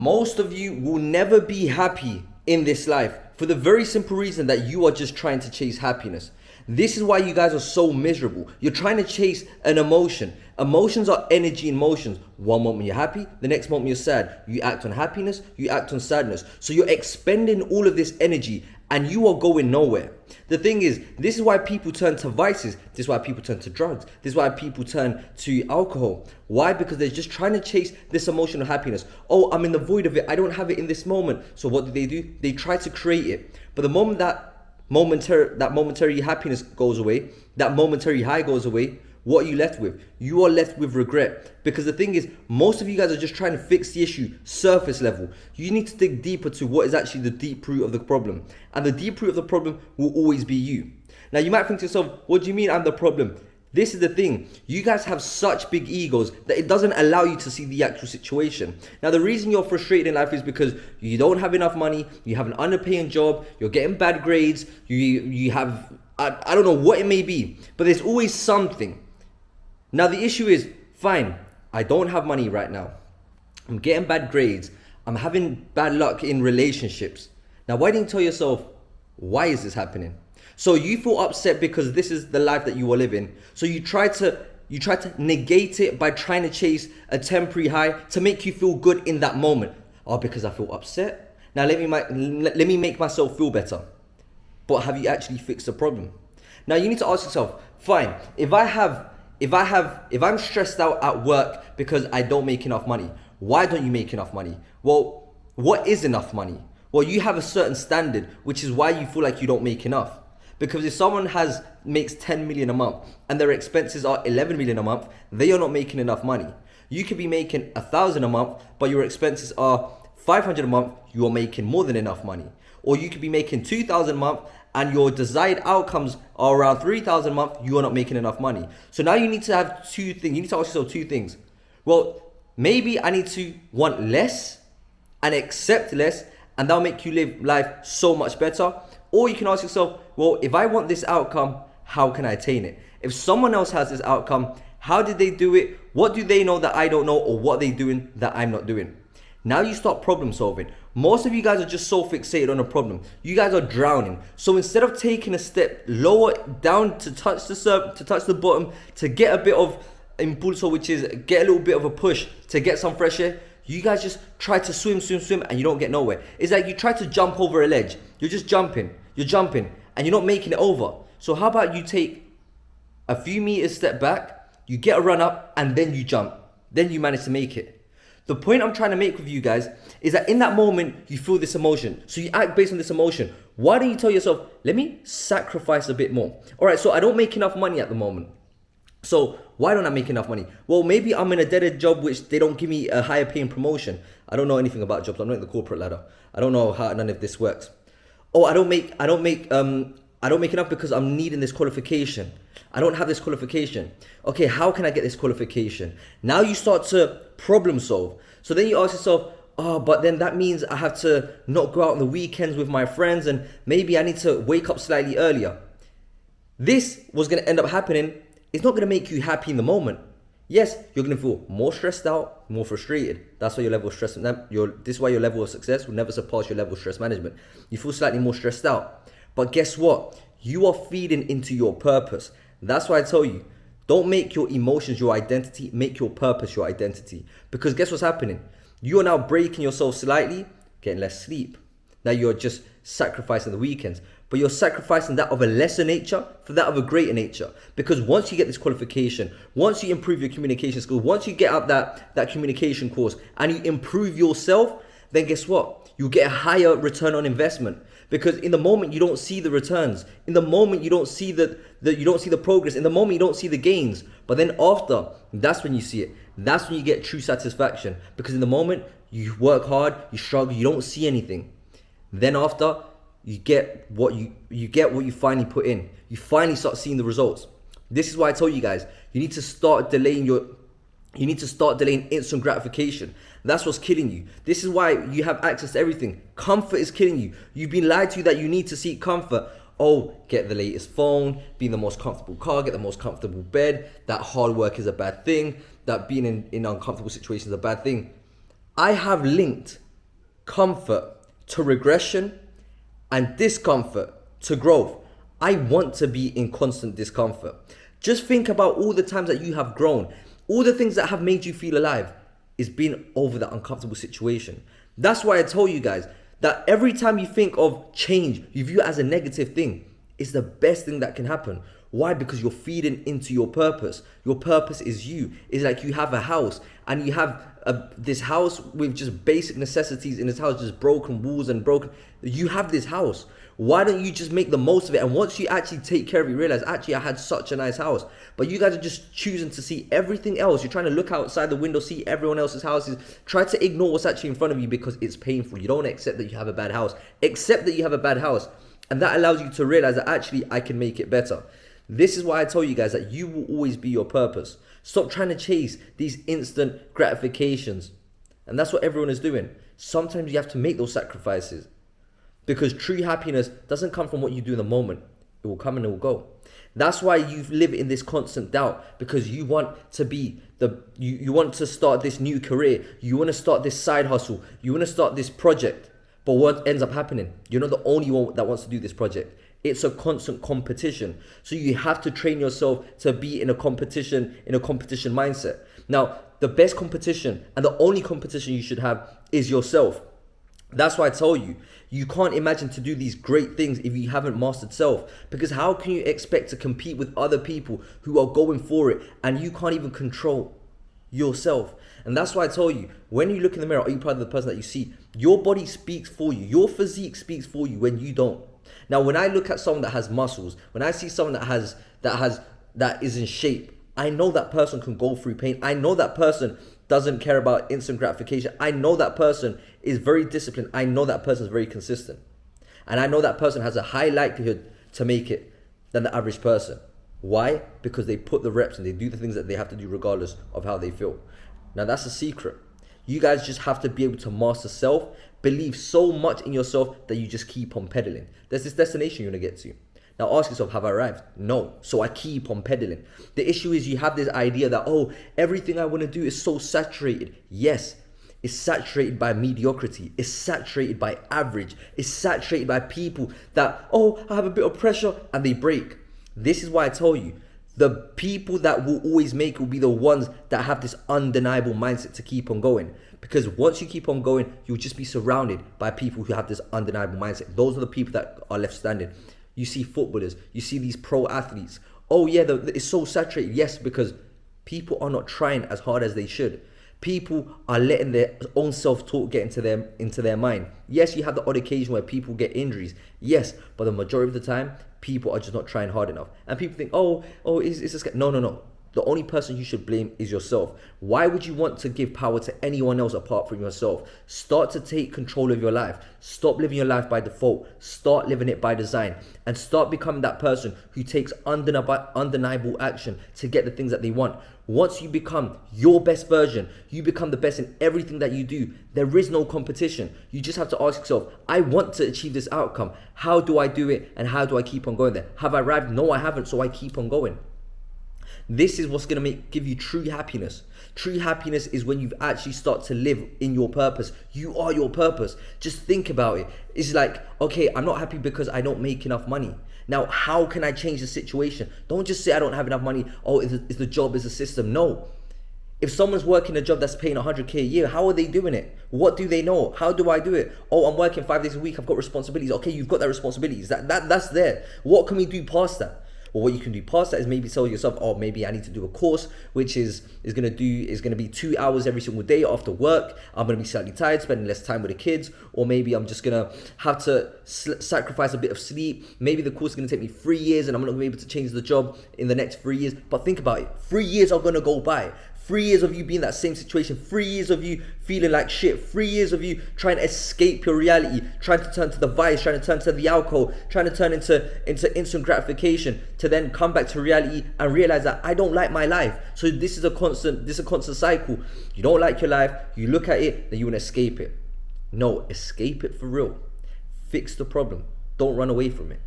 Most of you will never be happy in this life for the very simple reason that you are just trying to chase happiness. This is why you guys are so miserable. You're trying to chase an emotion. Emotions are energy in motions. One moment you're happy, the next moment you're sad. You act on happiness, you act on sadness. So you're expending all of this energy and you are going nowhere. The thing is, this is why people turn to vices. This is why people turn to drugs. This is why people turn to alcohol. Why? Because they're just trying to chase this emotional happiness. Oh, I'm in the void of it. I don't have it in this moment. So what do? They try to create it. But the moment that momentary happiness goes away, that momentary high goes away, what are you left with? You are left with regret. Because the thing is, most of you guys are just trying to fix the issue surface level. You need to dig deeper to what is actually the deep root of the problem. And the deep root of the problem will always be you. Now you might think to yourself, what do you mean I'm the problem? This is the thing. You guys have such big egos that it doesn't allow you to see the actual situation. Now the reason you're frustrated in life is because you don't have enough money, you have an underpaying job, you're getting bad grades, you have, I don't know what it may be, but there's always something. Now the issue is, fine, I don't have money right now. I'm getting bad grades. I'm having bad luck in relationships. Now why didn't you tell yourself, why is this happening? So you feel upset because this is the life that you are living. So you try to negate it by trying to chase a temporary high to make you feel good in that moment. Oh, because I feel upset. Now let me make myself feel better. But have you actually fixed the problem? Now you need to ask yourself, fine, if I'm stressed out at work because I don't make enough money, why don't you make enough money? Well, what is enough money? Well, you have a certain standard, which is why you feel like you don't make enough. Because if someone makes 10 million a month and their expenses are 11 million a month, they are not making enough money. You could be making 1,000 a month, but your expenses are 500 a month, you are making more than enough money. Or you could be making 2,000 a month and your desired outcomes are around 3,000 a month, you are not making enough money. So now you need to have two things. You need to ask yourself two things. Well, maybe I need to want less and accept less, and that'll make you live life so much better. Or you can ask yourself, well, if I want this outcome, how can I attain it? If someone else has this outcome, how did they do it? What do they know that I don't know? Or what are they doing that I'm not doing? Now you start problem solving. Most of you guys are just so fixated on a problem. You guys are drowning. So instead of taking a step lower down to touch the bottom, to get a bit of impulso, which is get a little bit of a push to get some fresh air, you guys just try to swim, and you don't get nowhere. It's like you try to jump over a ledge. You're just jumping, and you're not making it over. So how about you take a few meters step back, you get a run up, and then you jump. Then you manage to make it. The point I'm trying to make with you guys is that in that moment, you feel this emotion. So you act based on this emotion. Why don't you tell yourself, let me sacrifice a bit more? All right, so I don't make enough money at the moment. So why don't I make enough money? Well, maybe I'm in a dead-end job which they don't give me a higher paying promotion. I don't know anything about jobs. I'm not in the corporate ladder. I don't know how none of this works. Oh, I don't make enough because I'm needing this qualification. I don't have this qualification. Okay, how can I get this qualification? Now you start to problem solve. So then you ask yourself, oh, but then that means I have to not go out on the weekends with my friends, and maybe I need to wake up slightly earlier. This was going to end up happening. It's not going to make you happy in the moment. Yes, you're going to feel more stressed out, more frustrated. That's why your level of stress, this is why your level of success will never surpass your level of stress management. You feel slightly more stressed out. But guess what? You are feeding into your purpose. That's why I tell you, don't make your emotions your identity, make your purpose your identity. Because guess what's happening? You are now breaking yourself slightly, getting less sleep. Now you're just sacrificing the weekends, but you're sacrificing that of a lesser nature for that of a greater nature. Because once you get this qualification, once you improve your communication skills, once you get out that communication course and you improve yourself, then guess what? You get a higher return on investment. Because in the moment you don't see the returns, in the moment you don't see the progress, in the moment you don't see the gains. But then after, that's when you see it. That's when you get true satisfaction. Because in the moment you work hard, you struggle, you don't see anything. Then after, you get what you finally put in. You finally start seeing the results. This is why I told you guys, you need to start delaying instant gratification. That's what's killing you. This is why you have access to everything. Comfort is killing you. You've been lied to that you need to seek comfort. Oh, get the latest phone, be in the most comfortable car, get the most comfortable bed. That hard work is a bad thing. That being in uncomfortable situations is a bad thing. I have linked comfort to regression, and discomfort to growth. I want to be in constant discomfort. Just think about all the times that you have grown, all the things that have made you feel alive is being over that uncomfortable situation. That's why I told you guys that every time you think of change, you view it as a negative thing. It's the best thing that can happen. Why? Because you're feeding into your purpose. Your purpose is you. It's like you have a house and you have this house with just basic necessities in this house, just broken walls and broken. You have this house. Why don't you just make the most of it? And once you actually take care of it, you realize, actually, I had such a nice house. But you guys are just choosing to see everything else. You're trying to look outside the window, see everyone else's houses. Try to ignore what's actually in front of you because it's painful. You don't want to accept that you have a bad house. Accept that you have a bad house. And that allows you to realize that actually I can make it better. This is why I tell you guys that you will always be your purpose. Stop trying to chase these instant gratifications. And that's what everyone is doing. Sometimes you have to make those sacrifices. Because true happiness doesn't come from what you do in the moment. It will come and it will go. That's why you live in this constant doubt, because you want to be you want to start this new career. You want to start this side hustle. You want to start this project. But what ends up happening? You're not the only one that wants to do this project. It's a constant competition. So you have to train yourself to be in a competition mindset. Now, the best competition and the only competition you should have is yourself. That's why I tell you, you can't imagine to do these great things if you haven't mastered self. Because how can you expect to compete with other people who are going for it and you can't even control yourself? And that's why I tell you, when you look in the mirror, are you proud of the person that you see? Your body speaks for you. Your physique speaks for you when you don't. Now, when I look at someone that has muscles, when I see someone that is in shape, I know that person can go through pain. I know that person doesn't care about instant gratification. I know that person is very disciplined. I know that person is very consistent. And I know that person has a high likelihood to make it than the average person. Why? Because they put the reps and they do the things that they have to do regardless of how they feel. Now, that's a secret. You guys just have to be able to master self, believe so much in yourself that you just keep on pedaling. There's this destination you're going to get to. Now ask yourself, have I arrived? No. So I keep on pedaling. The issue is you have this idea that, oh, everything I want to do is so saturated. Yes, it's saturated by mediocrity. It's saturated by average. It's saturated by people that, oh, I have a bit of pressure and they break. This is why I tell you, the people that will always make it will be the ones that have this undeniable mindset to keep on going. Because once you keep on going, you'll just be surrounded by people who have this undeniable mindset. Those are the people that are left standing. You see footballers, you see these pro athletes. Oh yeah, it's so saturated. Yes, because people are not trying as hard as they should. People are letting their own self-talk get into their mind. Yes, you have the odd occasion where people get injuries. Yes, but the majority of the time, people are just not trying hard enough. And people think, is this guy? No. The only person you should blame is yourself. Why would you want to give power to anyone else apart from yourself? Start to take control of your life. Stop living your life by default. Start living it by design. And start becoming that person who takes undeniable action to get the things that they want. Once you become your best version, you become the best in everything that you do. There is no competition. You just have to ask yourself, I want to achieve this outcome. How do I do it? And how do I keep on going there? Have I arrived? No, I haven't. So I keep on going. This is what's going to give you true happiness. True happiness is when you actually start to live in your purpose. You are your purpose. Just think about it. It's like, okay, I'm not happy because I don't make enough money. Now, how can I change the situation? Don't just say I don't have enough money. Oh, it's the job, is the system. No. If someone's working a job that's paying 100K a year, how are they doing it? What do they know? How do I do it? Oh, I'm working 5 days a week. I've got responsibilities. Okay, you've got that responsibilities. That's there. What can we do past that? Well, what you can do past that is maybe tell yourself, oh, maybe I need to do a course, which is going to be 2 hours every single day after work. I'm going to be slightly tired, spending less time with the kids. Or maybe I'm just going to have to sacrifice a bit of sleep. Maybe the course is going to take me 3 years and I'm not going to be able to change the job in the next 3 years. But think about it. 3 years are going to go by. 3 years of you being in that same situation, 3 years of you feeling like shit, 3 years of you trying to escape your reality, trying to turn to the vice, trying to turn to the alcohol, trying to turn into instant gratification, to then come back to reality and realize that I don't like my life. So this is a constant cycle. You don't like your life, you look at it, then you want to escape it. No, escape it for real. Fix the problem. Don't run away from it.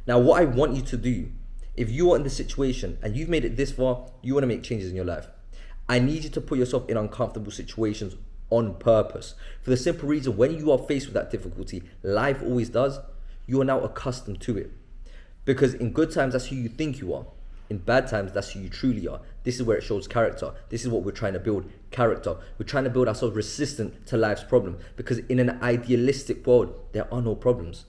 Now, what I want you to do, if you are in this situation and you've made it this far, you want to make changes in your life. I need you to put yourself in uncomfortable situations on purpose. For the simple reason, when you are faced with that difficulty, life always does, you are now accustomed to it. Because in good times, that's who you think you are. In bad times, that's who you truly are. This is where it shows character. This is what we're trying to build, character. We're trying to build ourselves resistant to life's problem. Because in an idealistic world, there are no problems.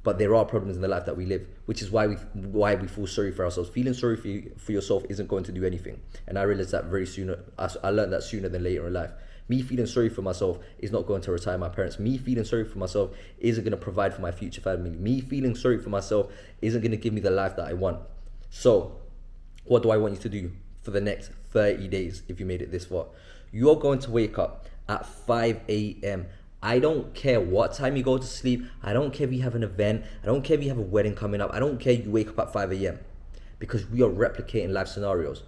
But there are problems in the life that we live, which is why we feel sorry for ourselves. Feeling sorry for yourself isn't going to do anything. And I realized that very soon. I learned that sooner than later in life. Me feeling sorry for myself is not going to retire my parents. Me feeling sorry for myself isn't going to provide for my future family. Me feeling sorry for myself isn't going to give me the life that I want. So, what do I want you to do for the next 30 days if you made it this far? You're going to wake up at 5 a.m. I don't care what time you go to sleep. I don't care if you have an event. I don't care if you have a wedding coming up. I don't care if you wake up at 5 a.m. because we are replicating life scenarios.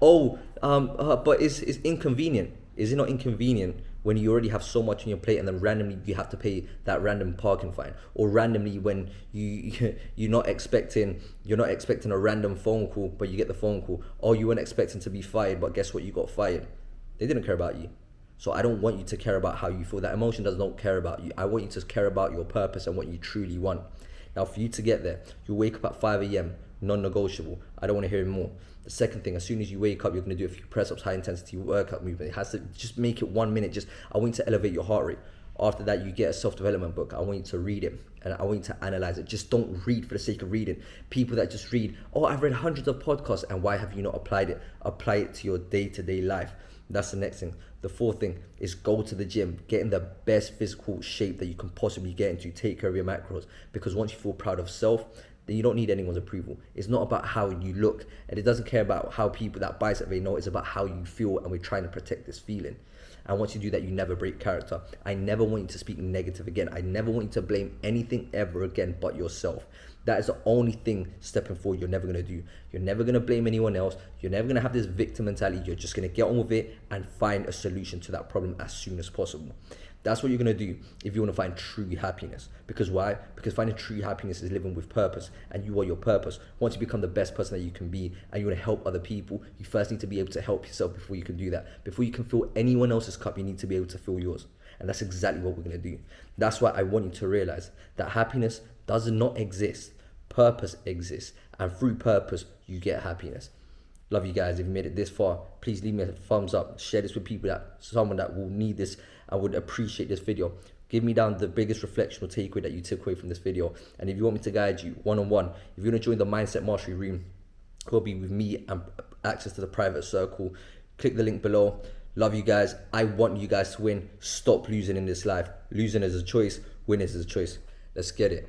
But it's inconvenient. Is it not inconvenient when you already have so much on your plate and then randomly you have to pay that random parking fine, or randomly when you're not expecting a random phone call but you get the phone call, or you weren't expecting to be fired but guess what, you got fired. They didn't care about you. So I don't want you to care about how you feel. That emotion does not care about you. I want you to care about your purpose and what you truly want. Now, for you to get there, you wake up at 5 a.m, non-negotiable. I don't want to hear more. The second thing, as soon as you wake up, you're going to do a few press-ups, high-intensity workout movement. It has to just make it 1 minute. I want you to elevate your heart rate. After that, you get a self-development book. I want you to read it and I want you to analyze it. Just don't read for the sake of reading. People that just read, I've read hundreds of podcasts, and why have you not applied it? Apply it to your day-to-day life. That's the next thing. The fourth thing is go to the gym, get in the best physical shape that you can possibly get into, take care of your macros. Because once you feel proud of self, then you don't need anyone's approval. It's not about how you look, and it doesn't care about how people that bicep they know. It's about how you feel, and we're trying to protect this feeling. And once you do that, you never break character. I never want you to speak negative again. I never want you to blame anything ever again but yourself. That is the only thing stepping forward you're never going to do. You're never going to blame anyone else. You're never going to have this victim mentality. You're just going to get on with it and find a solution to that problem as soon as possible. That's what you're going to do if you want to find true happiness. Because why? Because finding true happiness is living with purpose, and you are your purpose. Once you become the best person that you can be and you want to help other people, you first need to be able to help yourself before you can do that. Before you can fill anyone else's cup, you need to be able to fill yours. And that's exactly what we're going to do. That's why I want you to realize that happiness does not exist. Purpose exists, and through purpose you get happiness. Love you guys. If you made it this far, please leave me a thumbs up, share this with people, someone that will need this and would appreciate this video. Give me down the biggest reflection or takeaway that you took away from this video. And if you want me to guide you one-on-one, if you want to join the Mindset Mastery room, will be with me and access to the private circle, click the link below. Love you guys. I want you guys to win. Stop losing in this life. Losing is a choice, winning is a choice. Let's get it.